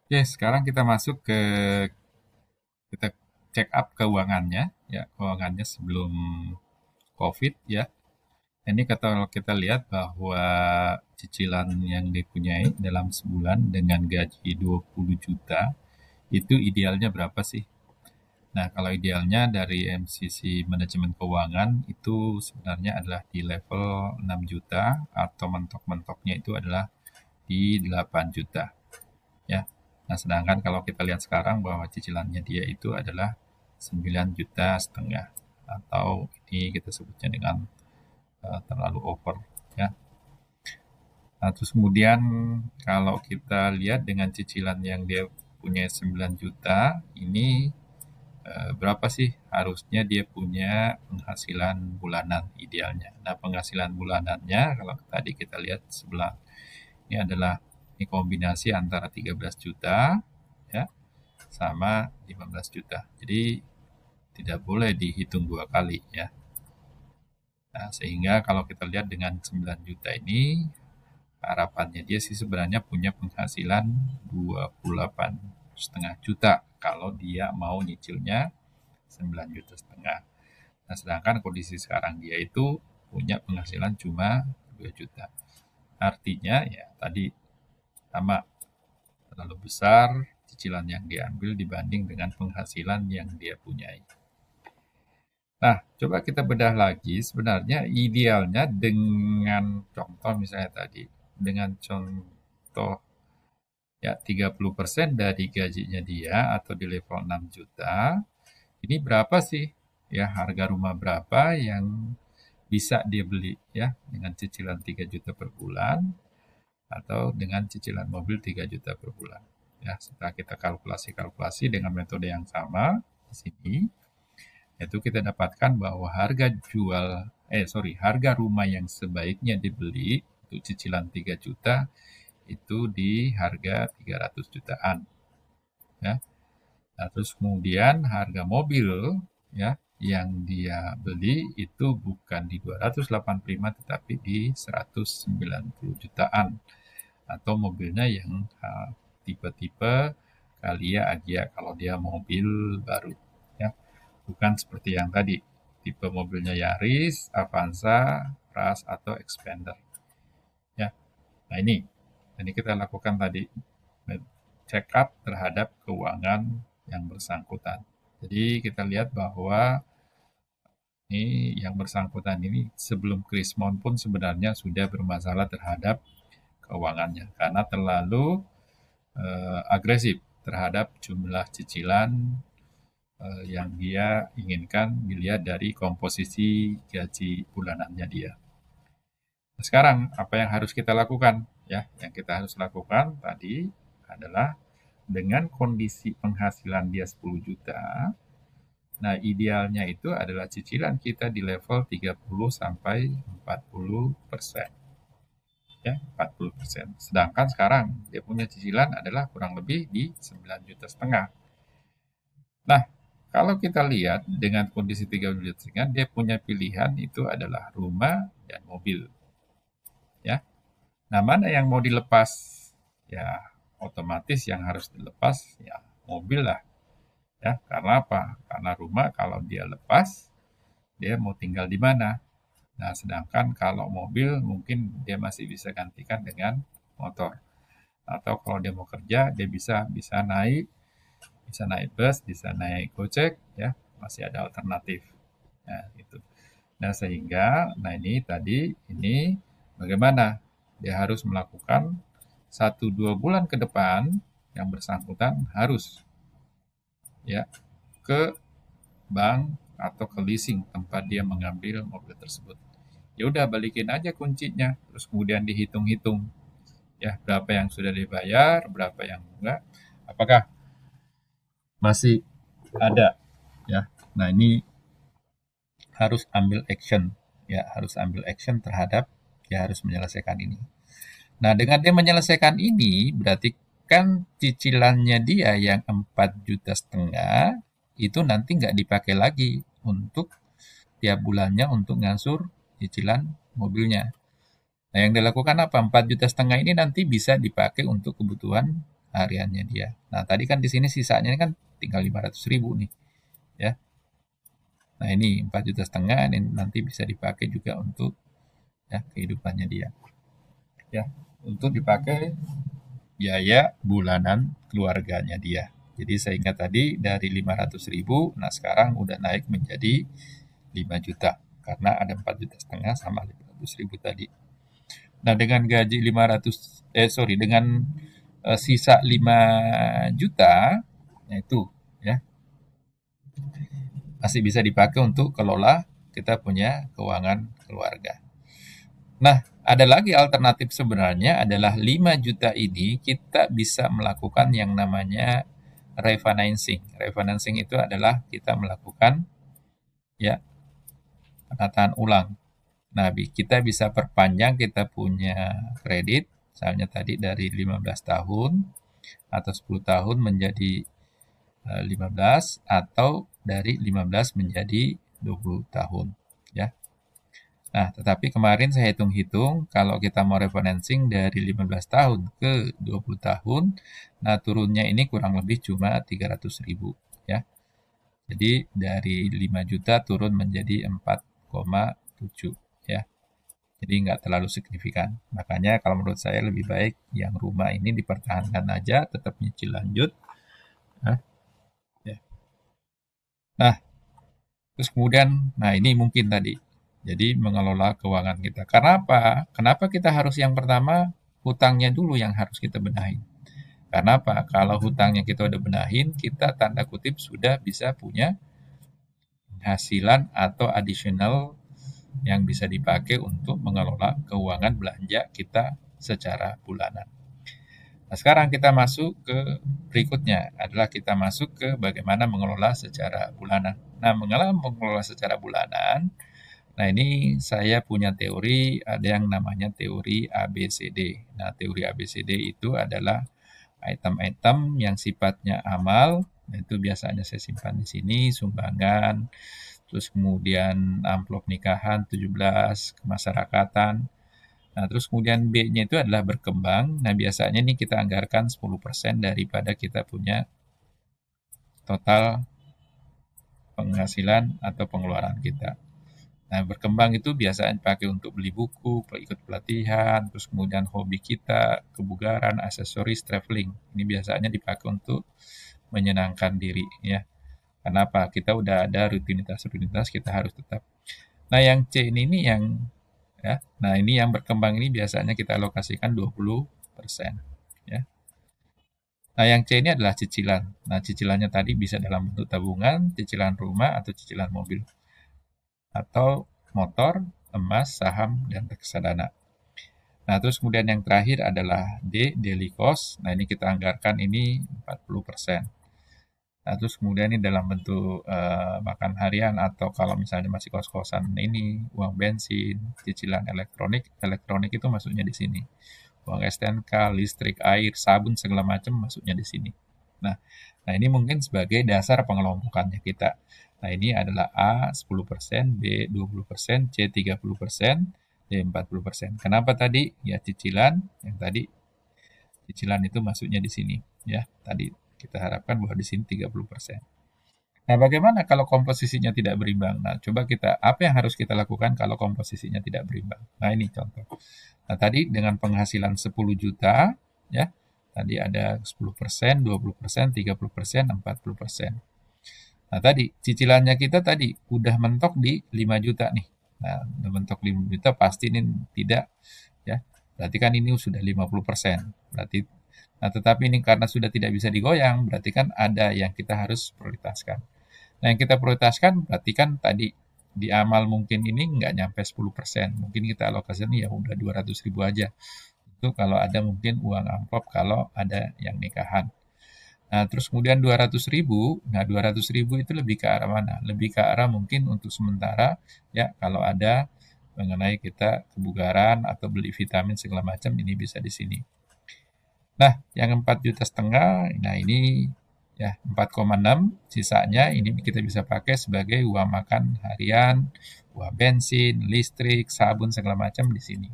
Oke, sekarang kita masuk ke kita check up keuangannya, ya keuangannya sebelum COVID ya. Ini kalau kita lihat bahwa cicilan yang dipunyai dalam sebulan dengan gaji 20 juta itu idealnya berapa sih? Nah, kalau idealnya dari MCC manajemen keuangan itu sebenarnya adalah di level 6 juta atau mentok-mentoknya itu adalah di 8 juta ya. Nah, sedangkan kalau kita lihat sekarang bahwa cicilannya dia itu adalah 9,5 juta atau ini kita sebutnya dengan terlalu over ya. Nah, terus kemudian kalau kita lihat dengan cicilan yang dia punya 9 juta, ini berapa sih harusnya dia punya penghasilan bulanan idealnya. Nah, penghasilan bulanannya kalau tadi kita lihat sebelah ini adalah ini kombinasi antara 13 juta ya sama 15 juta. Jadi tidak boleh dihitung dua kali ya. Nah, sehingga kalau kita lihat dengan 9 juta ini harapannya dia sih sebenarnya punya penghasilan 28,5 juta kalau dia mau nyicilnya 9,5 juta. Nah, sedangkan kondisi sekarang dia itu punya penghasilan cuma 2 juta. Artinya ya tadi sama terlalu besar cicilan yang diambil dibanding dengan penghasilan yang dia punyai. Nah, coba kita bedah lagi. Sebenarnya idealnya dengan contoh misalnya tadi, dengan contoh ya 30% dari gajinya dia atau di level 6 juta, ini berapa sih ya harga rumah berapa yang bisa dia beli ya dengan cicilan 3 juta per bulan atau dengan cicilan mobil 3 juta per bulan. Ya, setelah kita kalkulasi-kalkulasi dengan metode yang sama di sini, itu kita dapatkan bahwa harga rumah yang sebaiknya dibeli untuk cicilan 3 juta itu di harga 300 jutaan ya. Nah, terus kemudian harga mobil ya yang dia beli itu bukan di 285 tetapi di 190 jutaan atau mobilnya yang tipe-tipe Calia Agya kalau dia mobil baru ya. Bukan seperti yang tadi, tipe mobilnya Yaris, Avanza, Ras atau Expander ya. Nah, ini kita lakukan tadi check up terhadap keuangan yang bersangkutan. Jadi kita lihat bahwa ini yang bersangkutan ini sebelum Krismon pun sebenarnya sudah bermasalah terhadap keuangannya karena terlalu agresif terhadap jumlah cicilan yang dia inginkan dilihat dari komposisi gaji bulanannya dia. Nah, sekarang apa yang harus kita lakukan? Ya, yang kita harus lakukan tadi adalah dengan kondisi penghasilan dia 10 juta, nah idealnya itu adalah cicilan kita di level 30 sampai 40%. Ya, 40%. Sedangkan sekarang dia punya cicilan adalah kurang lebih di 9,5 juta. Nah, kalau kita lihat dengan kondisi 3,5 juta, dia punya pilihan itu adalah rumah dan mobil. Ya, nah mana yang mau dilepas? Ya, otomatis yang harus dilepas ya mobil lah. Ya, karena apa? Karena rumah kalau dia lepas, dia mau tinggal di mana? Nah, sedangkan kalau mobil mungkin dia masih bisa gantikan dengan motor. Atau kalau dia mau kerja, dia bisa naik bus, bisa naik Gojek, ya masih ada alternatif. Nah, itu. Nah, sehingga, nah ini tadi, ini bagaimana? Dia harus melakukan 1-2 bulan ke depan yang bersangkutan harus ya ke bank atau ke leasing tempat dia mengambil mobil tersebut. Ya udah balikin aja kuncinya, terus kemudian dihitung-hitung ya berapa yang sudah dibayar, berapa yang enggak, apakah masih ada ya. Nah, ini harus ambil action ya, harus ambil action terhadap dia harus menyelesaikan ini. Nah, dengan dia menyelesaikan ini berarti kan cicilannya dia yang 4,5 juta itu nanti nggak dipakai lagi untuk tiap bulannya untuk ngansur cicilan mobilnya. Nah, yang dilakukan apa? 4,5 juta ini nanti bisa dipakai untuk kebutuhan hariannya dia. Nah, tadi kan di sini sisanya kan tinggal 500.000 nih, ya. Nah, ini 4,5 juta ini nanti bisa dipakai juga untuk ya kehidupannya dia. Ya, untuk dipakai biaya bulanan keluarganya dia. Jadi saya ingat tadi dari 500.000, nah sekarang udah naik menjadi 5 juta karena ada 4,5 juta sama 500.000 tadi. Nah, dengan gaji 500 dengan sisa 5 juta, nah itu ya masih bisa dipakai untuk kelola kita punya keuangan keluarga. Nah, ada lagi alternatif sebenarnya adalah 5 juta ini kita bisa melakukan yang namanya refinancing. Refinancing itu adalah kita melakukan ya penataan ulang. Nah, kita bisa perpanjang kita punya kredit, misalnya tadi dari 15 tahun atau 10 tahun menjadi 15 atau dari 15 menjadi 20 tahun ya. Nah, tetapi kemarin saya hitung-hitung kalau kita mau refinancing dari 15 tahun ke 20 tahun, nah turunnya ini kurang lebih cuma 300.000 ya. Jadi dari 5 juta turun menjadi 4,7 ya. Jadi nggak terlalu signifikan. Makanya kalau menurut saya lebih baik yang rumah ini dipertahankan aja, tetap nyicil lanjut. Nah, ya. Nah, terus kemudian, nah ini mungkin tadi. Jadi mengelola keuangan kita. Karena apa? Kenapa kita harus yang pertama hutangnya dulu yang harus kita benahin? Karena apa? Kalau hutangnya kita udah benahin, kita tanda kutip sudah bisa punya hasilan atau additional yang bisa dipakai untuk mengelola keuangan belanja kita secara bulanan. Nah, sekarang kita masuk ke berikutnya adalah kita masuk ke bagaimana mengelola secara bulanan. Nah, mengelola secara bulanan, nah ini saya punya teori, ada yang namanya teori ABCD. Nah, teori ABCD itu adalah item-item yang sifatnya amal, itu biasanya saya simpan di sini, sumbangan, terus kemudian amplop nikahan 17, kemasyarakatan. Nah, terus kemudian B-nya itu adalah berkembang. Nah, biasanya ini kita anggarkan 10% daripada kita punya total penghasilan atau pengeluaran kita. Nah, berkembang itu biasanya pakai untuk beli buku, ikut pelatihan, terus kemudian hobi kita, kebugaran, aksesoris, traveling. Ini biasanya dipakai untuk menyenangkan diri ya. Kenapa? Kita udah ada rutinitas-rutinitas kita harus tetap. Nah, yang C ini yang ya. Nah, ini yang berkembang ini biasanya kita alokasikan 20% ya. Nah, yang C ini adalah cicilan. Nah, cicilannya tadi bisa dalam bentuk tabungan, cicilan rumah atau cicilan mobil atau motor, emas, saham dan reksadana. Nah, terus kemudian yang terakhir adalah D, daily cost. Nah, ini kita anggarkan ini 40%. Nah, terus kemudian ini dalam bentuk makan harian atau kalau misalnya masih kos-kosan ini uang bensin, cicilan elektronik, elektronik itu masuknya di sini. Uang STNK, listrik, air, sabun segala macam masuknya di sini. Nah, nah ini mungkin sebagai dasar pengelompokannya kita. Nah, ini adalah A 10%, B 20%, C 30%, D 40%. Kenapa tadi? Ya cicilan, yang tadi cicilan itu masuknya di sini ya. Tadi kita harapkan bahwa di sini 30%. Nah, bagaimana kalau komposisinya tidak berimbang? Nah, coba apa yang harus kita lakukan kalau komposisinya tidak berimbang? Nah, ini contoh. Nah, tadi dengan penghasilan 10 juta, ya, tadi ada 10%, 20%, 30%, 40%. Nah, tadi cicilannya kita tadi udah mentok di 5 juta nih. Nah, udah mentok 5 juta pasti ini tidak, ya. Berarti kan ini sudah 50%. Berarti, nah tetapi ini karena sudah tidak bisa digoyang, berarti kan ada yang kita harus prioritaskan. Nah, yang kita prioritaskan berarti kan tadi di amal mungkin ini nggak nyampe 10%. Mungkin kita alokasikan ya udah 200.000 aja. Itu kalau ada mungkin uang amplop kalau ada yang nikahan. Nah, terus kemudian 200.000, nah 200.000 itu lebih ke arah mana? Lebih ke arah mungkin untuk sementara ya kalau ada mengenai kita kebugaran atau beli vitamin segala macam ini bisa di sini. Nah, yang 4,5 juta, nah ini ya 4,6 sisanya ini kita bisa pakai sebagai uang makan harian, uang bensin, listrik, sabun segala macam di sini.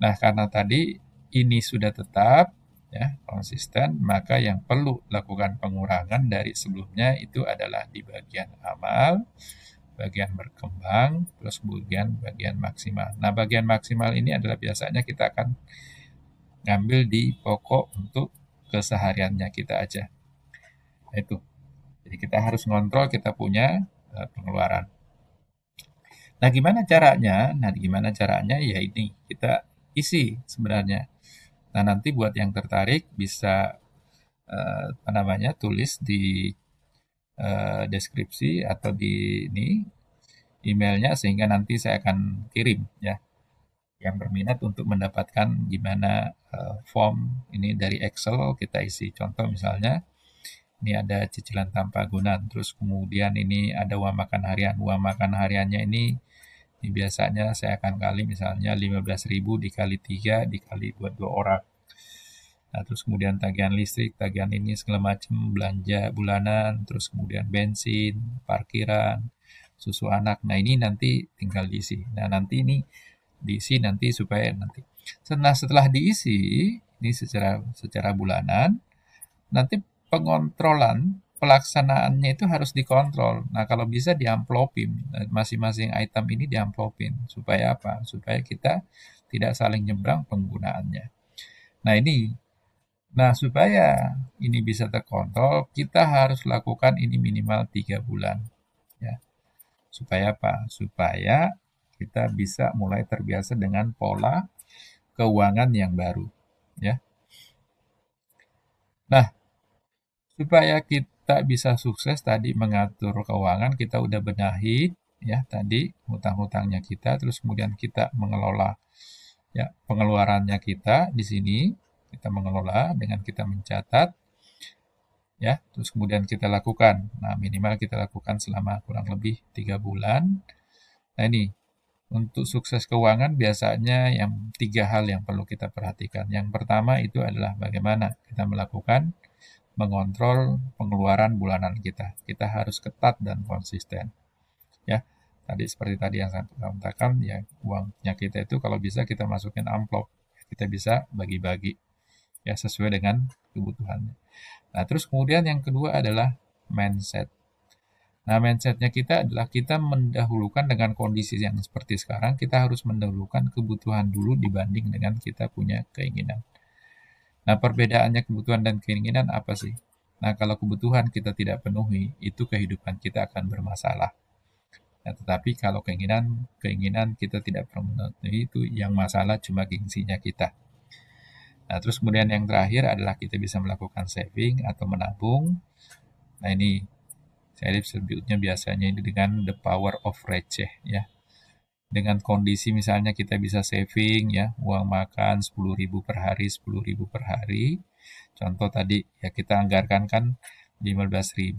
Nah, karena tadi ini sudah tetap, ya, konsisten, maka yang perlu lakukan pengurangan dari sebelumnya itu adalah di bagian amal, bagian berkembang, terus bagian maksimal. Nah, bagian maksimal ini adalah biasanya kita akan ngambil di pokok untuk kesehariannya kita aja. Nah, itu. Jadi kita harus ngontrol kita punya pengeluaran. Nah, gimana caranya? Nah, gimana caranya? Ya ini, kita isi sebenarnya. Nah, nanti buat yang tertarik bisa apa namanya, tulis di deskripsi atau di ini emailnya sehingga nanti saya akan kirim ya. Yang berminat untuk mendapatkan gimana form ini dari Excel kita isi. Contoh misalnya ini ada cicilan tanpa agunan, terus kemudian ini ada uang makan harian. Uang makan hariannya ini biasanya saya akan kali misalnya 15.000 dikali 3 dikali buat 2 orang. Nah, terus kemudian tagihan listrik, tagihan ini segala macam, belanja bulanan, terus kemudian bensin, parkiran, susu anak. Nah, ini nanti tinggal diisi. Nah, nanti ini diisi nanti supaya nanti. Nah, setelah diisi, ini secara bulanan, nanti pengontrolan pelaksanaannya itu harus dikontrol. Nah, kalau bisa diamplopin, masing-masing item ini diamplopin. Supaya apa? Supaya kita tidak saling nyebrang penggunaannya. Nah, supaya ini bisa terkontrol, kita harus lakukan ini minimal 3 bulan. Ya. Supaya apa? Supaya kita bisa mulai terbiasa dengan pola keuangan yang baru. Ya. Nah, supaya kita bisa sukses tadi mengatur keuangan, kita udah benahi ya tadi hutang-hutangnya kita, terus kemudian kita mengelola ya pengeluarannya kita di sini, kita mengelola dengan kita mencatat ya, terus kemudian kita lakukan. Nah, minimal kita lakukan selama kurang lebih 3 bulan. Nah, ini untuk sukses keuangan biasanya yang 3 hal yang perlu kita perhatikan. Yang pertama itu adalah bagaimana kita melakukan mengontrol pengeluaran bulanan kita. Kita harus ketat dan konsisten. Ya, tadi seperti tadi yang saya katakan, ya uangnya kita itu kalau bisa kita masukin amplop, kita bisa bagi-bagi ya sesuai dengan kebutuhannya. Nah, terus kemudian yang kedua adalah mindset. Nah, mindsetnya kita adalah kita mendahulukan dengan kondisi yang seperti sekarang, kita harus mendahulukan kebutuhan dulu dibanding dengan kita punya keinginan. Nah, perbedaannya kebutuhan dan keinginan apa sih? Nah, kalau kebutuhan kita tidak penuhi, itu kehidupan kita akan bermasalah. Nah, tetapi kalau keinginan kita tidak penuhi, itu yang masalah cuma gengsinya kita. Nah, terus kemudian yang terakhir adalah kita bisa melakukan saving atau menabung. Nah, ini saya sebutnya biasanya ini dengan the power of receh ya. Dengan kondisi misalnya kita bisa saving ya, uang makan 10.000 per hari, 10.000 per hari. Contoh tadi ya kita anggarkan kan 15.000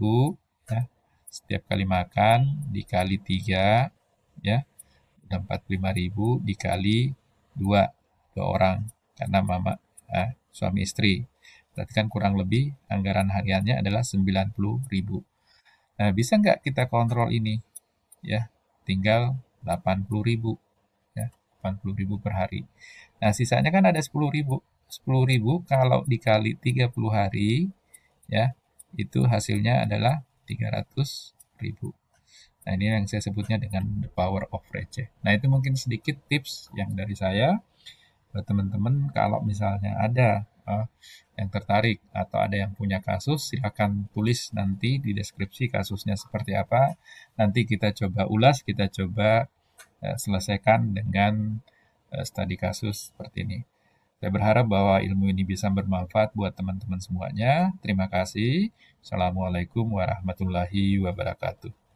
ya. Setiap kali makan dikali 3 ya. Udah 45.000 dikali 2 orang karena suami istri. Berarti kan kurang lebih anggaran hariannya adalah 90.000. Nah, bisa nggak kita kontrol ini? Ya, tinggal 80.000 ya, 80.000 per hari. Nah, sisanya kan ada 10.000. 10.000 kalau dikali 30 hari ya, itu hasilnya adalah 300.000. Nah, ini yang saya sebutnya dengan the power of receh. Nah, itu mungkin sedikit tips yang dari saya buat teman-teman kalau misalnya ada yang tertarik atau ada yang punya kasus, silakan tulis nanti di deskripsi kasusnya seperti apa. Nanti kita coba ulas, kita coba selesaikan dengan studi kasus seperti ini. Saya berharap bahwa ilmu ini bisa bermanfaat buat teman-teman semuanya. Terima kasih. Assalamualaikum warahmatullahi wabarakatuh.